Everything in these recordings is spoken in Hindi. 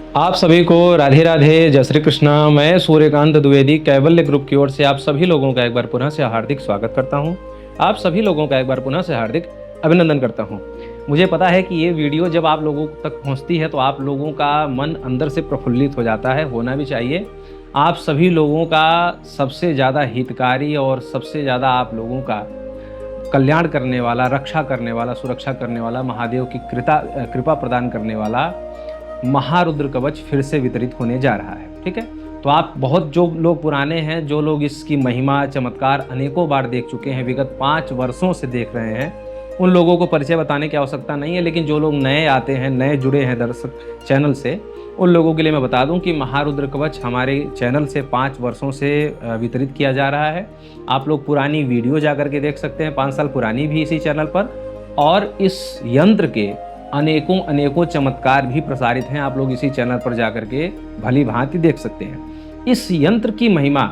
आप सभी को राधे राधे, जय श्री कृष्णा। मैं सूर्यकांत द्विवेदी कैवल्य ग्रुप की ओर से आप सभी लोगों का एक बार पुनः से हार्दिक स्वागत करता हूं। आप सभी लोगों का एक बार पुनः से हार्दिक अभिनंदन करता हूं। मुझे पता है कि ये वीडियो जब आप लोगों तक पहुंचती है तो आप लोगों का मन अंदर से प्रफुल्लित हो जाता है, होना भी चाहिए। आप सभी लोगों का सबसे ज़्यादा हितकारी और सबसे ज़्यादा आप लोगों का कल्याण करने वाला, रक्षा करने वाला, सुरक्षा करने वाला, महादेव की कृपा प्रदान करने वाला महारुद्र कवच फिर से वितरित होने जा रहा है। ठीक है, तो आप बहुत जो लोग पुराने हैं, जो लोग इसकी महिमा चमत्कार अनेकों बार देख चुके हैं, विगत 5 वर्षों से देख रहे हैं, उन लोगों को परिचय बताने की आवश्यकता नहीं है। लेकिन जो लोग नए आते हैं, नए जुड़े हैं दर्शक चैनल से, उन लोगों के लिए मैं बता दूं कि महारुद्र कवच हमारे चैनल से 5 वर्षों से वितरित किया जा रहा है। आप लोग पुरानी वीडियो जा करके देख सकते हैं, 5 साल पुरानी भी इसी चैनल पर। और इस यंत्र के अनेकों अनेकों चमत्कार भी प्रसारित हैं, आप लोग इसी चैनल पर जाकर के भली भांति देख सकते हैं। इस यंत्र की महिमा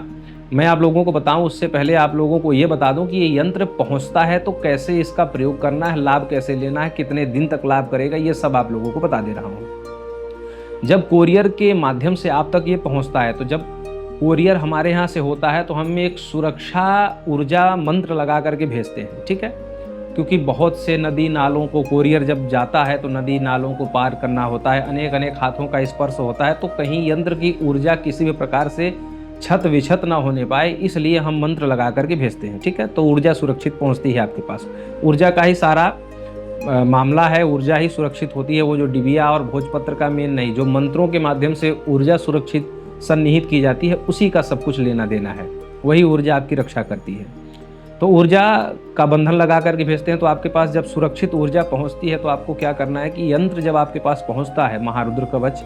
मैं आप लोगों को बताऊं, उससे पहले आप लोगों को ये बता दूं कि ये यंत्र पहुंचता है तो कैसे इसका प्रयोग करना है, लाभ कैसे लेना है, कितने दिन तक लाभ करेगा, ये सब आप लोगों को बता दे रहा हूं। जब कोरियर के माध्यम से आप तक ये पहुंचता है, तो जब कोरियर हमारे यहाँ से होता है तो हम एक सुरक्षा ऊर्जा मंत्र लगा करके भेजते हैं। ठीक है, क्योंकि बहुत से नदी नालों को कोरियर जब जाता है तो नदी नालों को पार करना होता है, अनेक अनेक हाथों का स्पर्श होता है, तो कहीं यंत्र की ऊर्जा किसी भी प्रकार से छत विछत ना होने पाए, इसलिए हम मंत्र लगा करके भेजते हैं। ठीक है, तो ऊर्जा सुरक्षित पहुंचती है आपके पास। ऊर्जा का ही सारा मामला है, ऊर्जा ही सुरक्षित होती है। वो जो डिबिया और भोजपत्र का मेन नहीं, जो मंत्रों के माध्यम से ऊर्जा सुरक्षित सन्निहित की जाती है, उसी का सब कुछ लेना देना है, वही ऊर्जा आपकी रक्षा करती है। तो ऊर्जा का बंधन लगा करके भेजते हैं, तो आपके पास जब सुरक्षित ऊर्जा पहुंचती है तो आपको क्या करना है कि यंत्र जब आपके पास पहुंचता है महारुद्र कवच,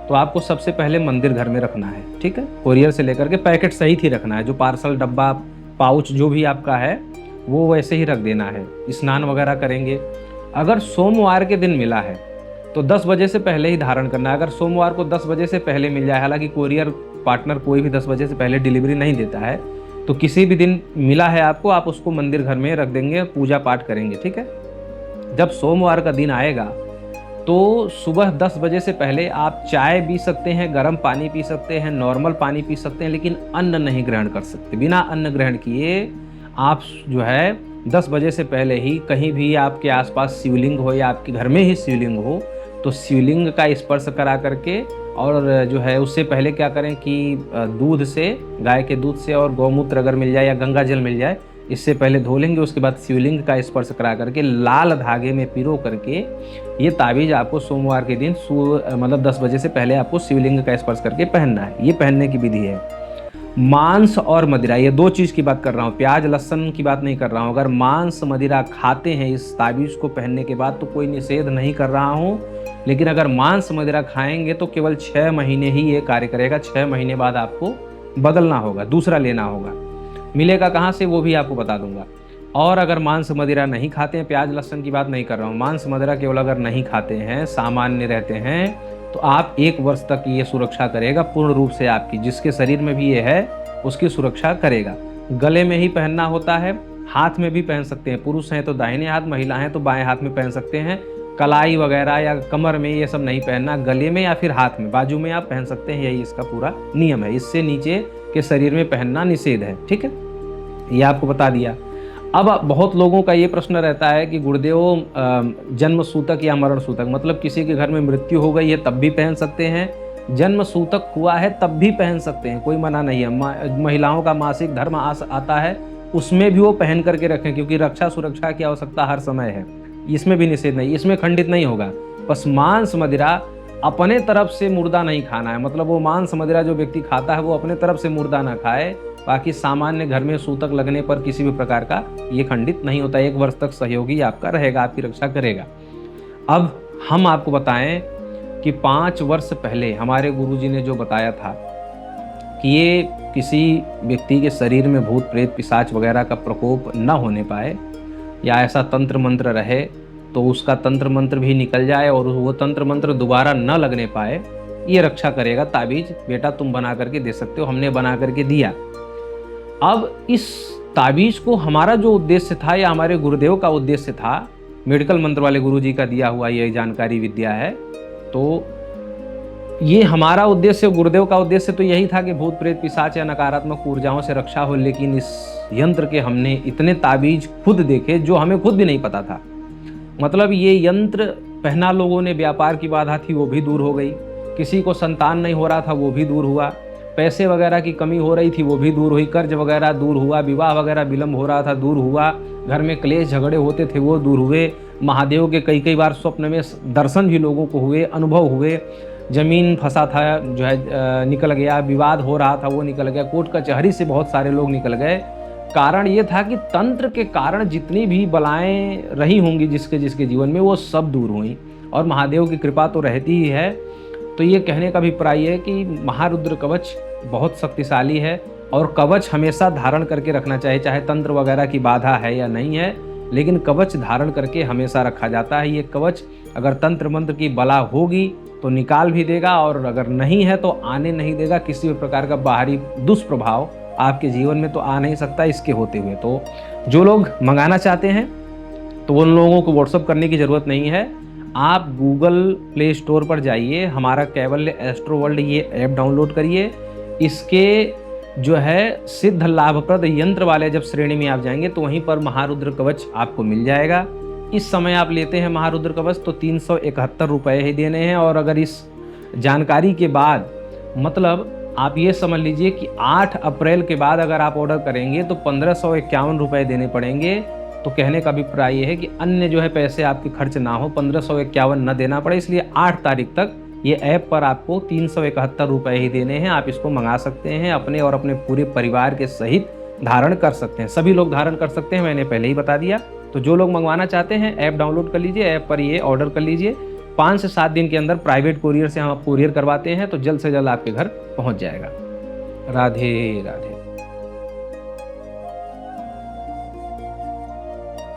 तो आपको सबसे पहले मंदिर घर में रखना है। ठीक है, कोरियर से लेकर के पैकेट सहित ही रखना है, जो पार्सल डब्बा पाउच जो भी आपका है वो वैसे ही रख देना है। स्नान वगैरह करेंगे। अगर सोमवार के दिन मिला है तो 10 बजे से पहले ही धारण करना है। अगर सोमवार को 10 बजे से पहले मिल जाए, हालांकि कोरियर पार्टनर कोई भी 10 बजे से पहले डिलीवरी नहीं देता है, तो किसी भी दिन मिला है आपको, आप उसको मंदिर घर में रख देंगे, पूजा पाठ करेंगे। ठीक है, जब सोमवार का दिन आएगा तो सुबह 10 बजे से पहले आप चाय पी सकते हैं, गर्म पानी पी सकते हैं, नॉर्मल पानी पी सकते हैं, लेकिन अन्न नहीं ग्रहण कर सकते। बिना अन्न ग्रहण किए आप जो है 10 बजे से पहले ही कहीं भी आपके आसपास शिवलिंग हो या आपके घर में ही शिवलिंग हो, तो शिवलिंग का स्पर्श करा करके, और जो है उससे पहले क्या करें कि दूध से, गाय के दूध से और गौमूत्र अगर मिल जाए या गंगा जल मिल जाए, इससे पहले धो लेंगे। उसके बाद शिवलिंग का स्पर्श करा करके लाल धागे में पिरो करके ये ताबीज आपको सोमवार के दिन मतलब 10 बजे से पहले आपको शिवलिंग का स्पर्श करके पहनना है। ये पहनने की विधि है। मांस और मदिरा, ये 2 चीज़ की बात कर रहा हूँ, प्याज लहसुन की बात नहीं कर रहा हूँ। अगर मांस मदिरा खाते हैं इस ताबीज़ को पहनने के बाद तो कोई निषेध नहीं कर रहा हूँ, लेकिन अगर मांस मदिरा खाएंगे तो केवल 6 महीने ही ये कार्य करेगा। 6 महीने बाद आपको बदलना होगा, दूसरा लेना होगा। मिलेगा कहाँ से वो भी आपको बता दूंगा। और अगर मांस मदिरा नहीं खाते हैं, प्याज लहसुन की बात नहीं कर रहा हूँ, मांस मदिरा केवल अगर नहीं खाते हैं, सामान्य रहते हैं, तो आप 1 वर्ष तक ये सुरक्षा करेगा पूर्ण रूप से। आपकी जिसके शरीर में भी ये है उसकी सुरक्षा करेगा। गले में ही पहनना होता है, हाथ में भी पहन सकते हैं। पुरुष हैं तो दाहिने हाथ, महिला हैं तो बाएं हाथ में पहन सकते हैं। कलाई वगैरह या कमर में ये सब नहीं पहनना, गले में या फिर हाथ में, बाजू में आप पहन सकते हैं। यही इसका पूरा नियम है। इससे नीचे के शरीर में पहनना निषेध है। ठीक है, ये आपको बता दिया। अब बहुत लोगों का ये प्रश्न रहता है कि गुरुदेव जन्म सूतक या मरण सूतक, मतलब किसी के घर में मृत्यु हो गई है तब भी पहन सकते हैं, जन्म सूतक हुआ है तब भी पहन सकते हैं, कोई मना नहीं है। महिलाओं का मासिक धर्म आता है, उसमें भी वो पहन करके रखें, क्योंकि रक्षा सुरक्षा की आवश्यकता हर समय है। इसमें भी निषेध नहीं, इसमें खंडित नहीं होगा। बस मांस मदिरा अपने तरफ से मुर्दा नहीं खाना है, मतलब वो मांस मदिरा जो व्यक्ति खाता है वो अपने तरफ से मुर्दा ना खाए। बाकी सामान्य घर में सूतक लगने पर किसी भी प्रकार का ये खंडित नहीं होता। 1 वर्ष तक सहयोगी आपका रहेगा, आपकी रक्षा करेगा। अब हम आपको बताएं कि 5 वर्ष पहले हमारे गुरुजी ने जो बताया था कि ये किसी व्यक्ति के शरीर में भूत प्रेत पिशाच वगैरह का प्रकोप न होने पाए, या ऐसा तंत्र मंत्र रहे तो उसका तंत्र मंत्र भी निकल जाए और वो तंत्र मंत्र दोबारा न लगने पाए, ये रक्षा करेगा ताबीज। बेटा तुम बना करके दे सकते हो, हमने बना करके दिया। अब इस ताबीज को हमारा जो उद्देश्य था या हमारे गुरुदेव का उद्देश्य था, मेडिकल मंत्र वाले गुरुजी का दिया हुआ ये जानकारी विद्या है, तो ये हमारा उद्देश्य, गुरुदेव का उद्देश्य तो यही था कि भूत प्रेत पिशाच या नकारात्मक ऊर्जाओं से रक्षा हो, लेकिन इस यंत्र के हमने इतने ताबीज खुद देखे जो हमें खुद भी नहीं पता था। मतलब ये यंत्र पहना लोगों ने, व्यापार की बाधा थी वो भी दूर हो गई, किसी को संतान नहीं हो रहा था वो भी दूर हुआ, पैसे वगैरह की कमी हो रही थी वो भी दूर हुई, कर्ज वगैरह दूर हुआ, विवाह वगैरह विलम्ब हो रहा था दूर हुआ, घर में क्लेश झगड़े होते थे वो दूर हुए, महादेव के कई कई बार स्वप्न में दर्शन भी लोगों को हुए, अनुभव हुए, जमीन फंसा था जो है निकल गया, विवाद हो रहा था वो निकल गया, कोर्ट कचहरी से बहुत सारे लोग निकल गए। कारण ये था कि तंत्र के कारण जितनी भी बलाएं रही होंगी जिसके जिसके जीवन में, वो सब दूर हुई, और महादेव की कृपा तो रहती ही है। तो ये कहने का अभिप्राय है कि महारुद्र कवच बहुत शक्तिशाली है, और कवच हमेशा धारण करके रखना चाहिए, चाहे तंत्र वगैरह की बाधा है या नहीं है, लेकिन कवच धारण करके हमेशा रखा जाता है। ये कवच अगर तंत्र मंत्र की बला होगी तो निकाल भी देगा, और अगर नहीं है तो आने नहीं देगा, किसी भी प्रकार का बाहरी दुष्प्रभाव आपके जीवन में तो आ नहीं सकता इसके होते हुए। तो जो लोग मंगाना चाहते हैं तो उन लोगों को व्हाट्सअप करने की ज़रूरत नहीं है, आप गूगल प्ले स्टोर पर जाइए, हमारा कैवल्य एस्ट्रो वर्ल्ड ये ऐप डाउनलोड करिए। इसके जो है सिद्ध लाभप्रद यंत्र वाले जब श्रेणी में आप जाएंगे तो वहीं पर महारुद्र कवच आपको मिल जाएगा। इस समय आप लेते हैं महारुद्र कवच तो 371 रुपये ही देने हैं, और अगर इस जानकारी के बाद, मतलब आप ये समझ लीजिए कि 8 अप्रैल के बाद अगर आप ऑर्डर करेंगे तो 1551 रुपये देने पड़ेंगे। तो कहने का अभिप्राय ये है कि अन्य जो है पैसे आपके खर्च ना हो, 1551 न देना पड़े, इसलिए 8 तारीख तक ये ऐप पर आपको 371 रुपये ही देने हैं। आप इसको मंगा सकते हैं, अपने और अपने पूरे परिवार के सहित धारण कर सकते हैं, सभी लोग धारण कर सकते हैं, मैंने पहले ही बता दिया। तो जो लोग मंगवाना चाहते हैं ऐप डाउनलोड कर लीजिए, ऐप पर ये ऑर्डर कर लीजिए, 5 से 7 दिन के अंदर प्राइवेट कोरियर से हम कुरियर करवाते हैं, तो जल्द से जल्द आपके घर पहुंच जाएगा। राधे राधे।